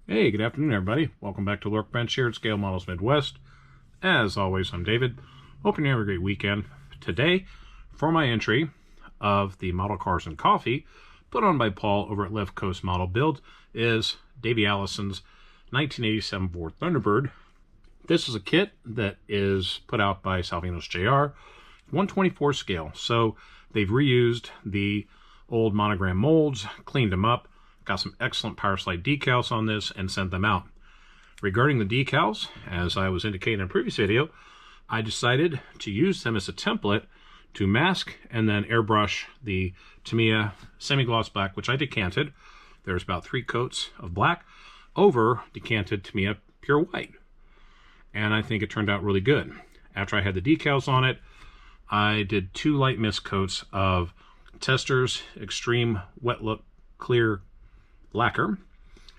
Hey, good afternoon, everybody. Welcome back to Workbench here at Scale Models Midwest. As always, I'm David. Hoping you have a great weekend. Today, for my entry of the Model Cars and Coffee, put on by Paul over at Left Coast Model Build, is Davey Allison's 1987 Ford Thunderbird. This is a kit that is put out by Salvinos JR, 124 scale. So they've reused the old monogram molds, cleaned them up, got some excellent power slide decals on this, and sent them out. Regarding the decals, as I was indicating in a previous video, I decided to use them as a template to mask and then airbrush the Tamiya semi-gloss black, which I decanted. There's about 3 coats of black over decanted Tamiya Pure White. And I think it turned out really good. After I had the decals on it, I did 2 light mist coats of Testors Extreme Wet Look Clear Lacquer,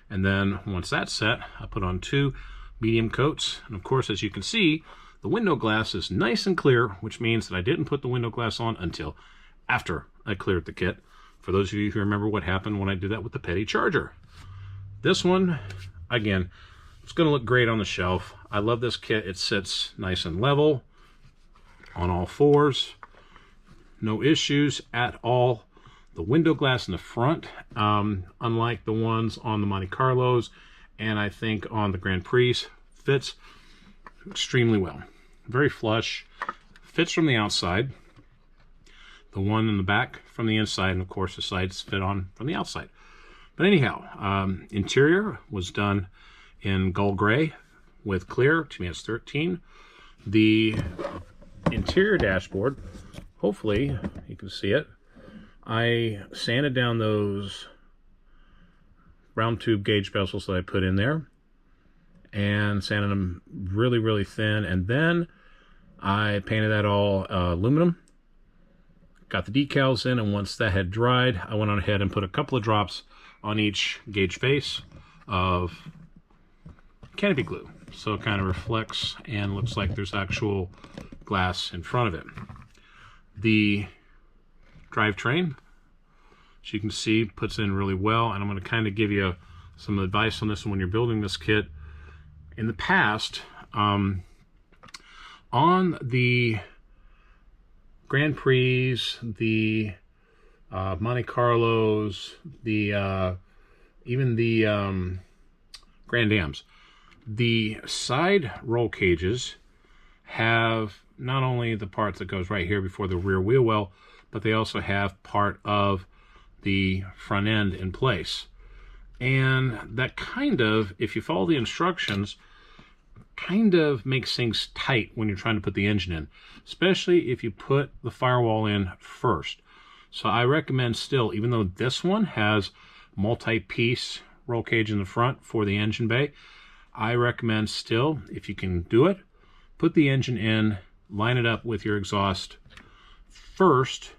and then once that's set, I put on 2 medium coats. And of course, as you can see, the window glass is nice and clear, which means that I didn't put the window glass on until after I cleared the kit. For those of you who remember what happened when I did that with the Petty Charger. This one, again, it's going to look great on the shelf. I love this kit. It sits nice and level on all fours. No issues at all. The window glass in the front, unlike the ones on the Monte Carlos and I think on the Grand Prix, fits extremely well. Very flush, fits from the outside. The one in the back from the inside, and of course the sides fit on from the outside. But anyhow, interior was done in gold gray with clear, to me it's 13. The interior dashboard, hopefully you can see it, I sanded down those round tube gauge bezels that I put in there and sanded them really, really thin. And then I painted that all aluminum, got the decals in, and once that had dried, I went on ahead and put a couple of drops on each gauge face of canopy glue. So it kind of reflects and looks like there's actual glass in front of it. The drivetrain, as you can see, puts in really well, and I'm going to kind of give you some advice on this when you're building this kit. In the past, on the Grand Prix, the Monte Carlos, the even the Grand Ams, the side roll cages have not only the part that goes right here before the rear wheel well, but they also have part of the front end in place. And that kind of, if you follow the instructions, kind of makes things tight when you're trying to put the engine in, especially if you put the firewall in first. So I recommend still, even though this one has multi-piece roll cage in the front for the engine bay, I recommend still, if you can do it, put the engine in, line it up with your exhaust first,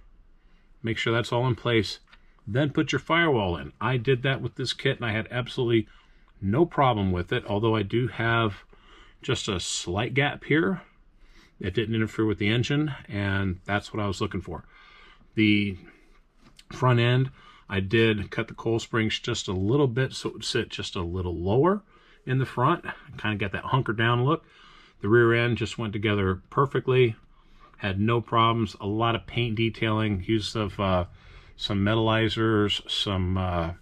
make sure that's all in place, then put your firewall in. I did that with this kit and I had absolutely no problem with it, although I do have just a slight gap here. It didn't interfere with the engine, and that's what I was looking for. The front end, I did cut the coil springs just a little bit so it would sit just a little lower in the front. Kind of got that hunker down look. The rear end just went together perfectly. Had no problems. A lot of paint detailing, use of some metallizers, some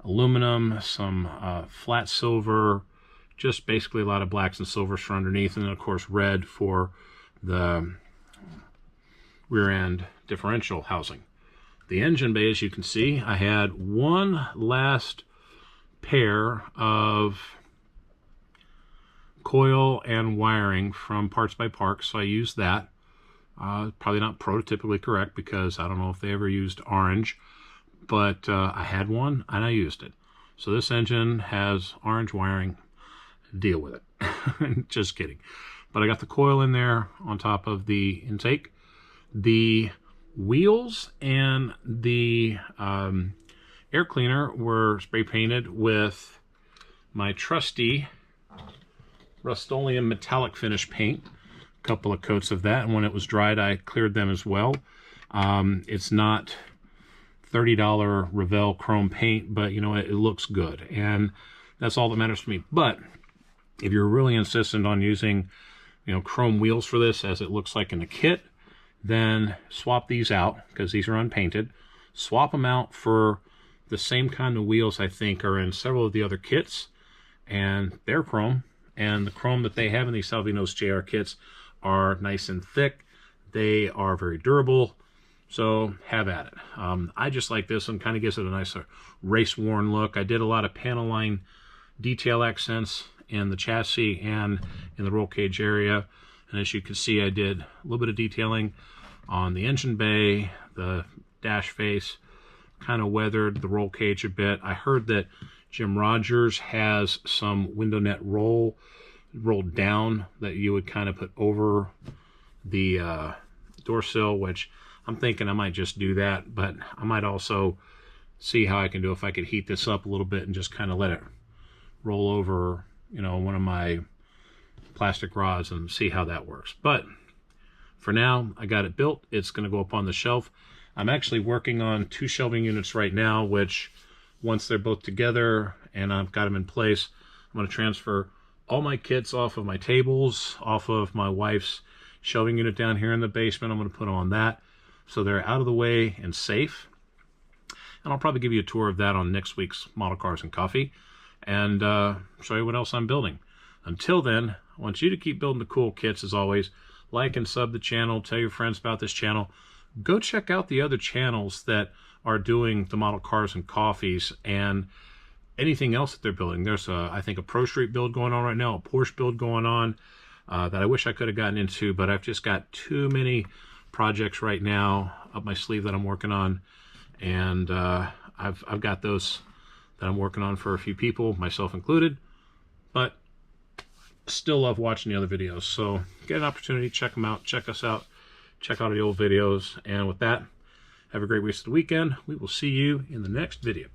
aluminum, some flat silver, just basically a lot of blacks and silvers for underneath, and then of course red for the rear end differential housing. The engine bay, as you can see, I had one last pair of coil and wiring from Parts by Parks, so I used that. Probably not prototypically correct because I don't know if they ever used orange, but I had one and I used it. So this engine has orange wiring. Deal with it. Just kidding. But I got the coil in there on top of the intake. The wheels and the air cleaner were spray painted with my trusty Rust-Oleum metallic finish paint. A couple of coats of that, and when it was dried I cleared them as well. It's not $30 Revell chrome paint, but you know, it looks good. And That's all that matters to me. But if you're really insistent on using, you know, chrome wheels for this, as it looks like in the kit, then swap these out, because these are unpainted. Swap them out for the same kind of wheels I think are in several of the other kits, and they're chrome. And the chrome that they have in these Salvinos JR kits are nice and thick. They are very durable, so have at it. I just like this one, kind of gives it a nice race-worn look. I did a lot of panel line detail accents in the chassis and in the roll cage area. And as you can see, I did a little bit of detailing on the engine bay, the dash face, kind of weathered the roll cage a bit. I heard that Jim Rogers has some window net rolled down that you would kind of put over the door sill, which I'm thinking I might just do that, but I might also see how I can do if I could heat this up a little bit and just kind of let it roll over, you know, one of my plastic rods and see how that works. But for now, I got it built. It's going to go up on the shelf. I'm actually working on 2 shelving units right now, which once they're both together and I've got them in place, I'm going to transfer all my kits off of my tables, off of my wife's shelving unit down here in the basement. I'm going to put them on that so they're out of the way and safe. And I'll probably give you a tour of that on next week's Model Cars and Coffee, and show you what else I'm building. Until then, I want you to keep building the cool kits as always. Like and sub the channel. Tell your friends about this channel. Go check out the other channels that are doing the Model Cars and Coffees and anything else that they're building. There's, I think, a Pro Street build going on right now, a Porsche build going on that I wish I could have gotten into, but I've just got too many projects right now up my sleeve that I'm working on. And I've got those that I'm working on for a few people, myself included, but still love watching the other videos. So get an opportunity, check them out, check us out, check out the old videos. And with that, have a great rest of the weekend. We will see you in the next video.